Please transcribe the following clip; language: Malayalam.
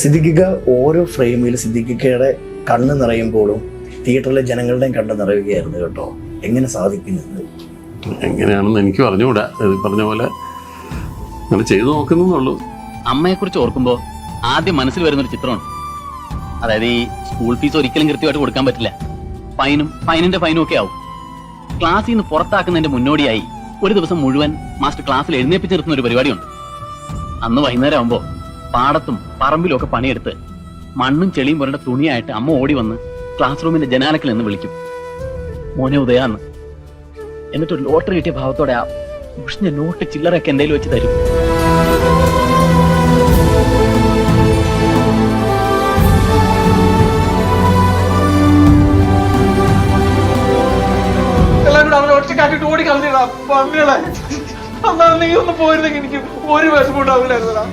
സിദ്ദിഖിക്ക ഓരോ ഫ്രെയിമിൽ സിദ്ദിഖിക്കയുടെ കണ്ണ് നിറയുമ്പോഴും തിയേറ്ററിലെ ജനങ്ങളുടെയും കണ്ണ് നിറയുകയായിരുന്നു കേട്ടോ. എങ്ങനെ സാധിക്കുന്നത്? എങ്ങനെയാണെന്ന് എനിക്ക് പറഞ്ഞുകൂടാ. പറഞ്ഞ പോലെ അങ്ങനെ ചെയ്തു നോക്കുന്നുള്ളൂ. അമ്മയെക്കുറിച്ച് ഓർക്കുമ്പോൾ ആദ്യം മനസ്സിൽ വരുന്നൊരു ചിത്രമാണ്. അതായത് ഈ സ്കൂൾ ഫീസ് ഒരിക്കലും കൃത്യമായിട്ട് കൊടുക്കാൻ പറ്റില്ല. ഫൈനിന്റെ ഫൈനും ഒക്കെ ആവും. ക്ലാസ്സിൽ നിന്ന് പുറത്താക്കുന്നതിന്റെ മുന്നോടിയായി ഒരു ദിവസം മുഴുവൻ മാസ്റ്റർ ക്ലാസ്സിൽ എഴുന്നേപ്പിച്ച് നിർത്തുന്ന ഒരു പരിപാടിയുണ്ട്. അന്ന് വൈകുന്നേരം ആകുമ്പോൾ പാടത്തും പറമ്പിലും ഒക്കെ പണിയെടുത്ത് മണ്ണും ചെളിയും പുരണ്ട തുണിയായിട്ട് അമ്മ ഓടി വന്ന് ക്ലാസ് റൂമിന്റെ ജനാലക്കിൽ നിന്ന് വിളിക്കും, മോനെ ഉദയാന്ന്. എന്നിട്ട് ലോട്ടറി കിട്ടിയ ഭാവത്തോടെ ആ ഉഷ്ണ നോട്ട് ചില്ലറൊക്കെ എന്തെങ്കിലും വെച്ച് തരും. കാട്ടിട്ട് ഓടി കളഞ്ഞാ പന്നികളെ. അന്നാ നീ ഒന്ന് പോയിരുന്നെങ്കിൽ എനിക്ക് ഒരു വിഷമം ഉണ്ടാവില്ലായിരുന്നടാ.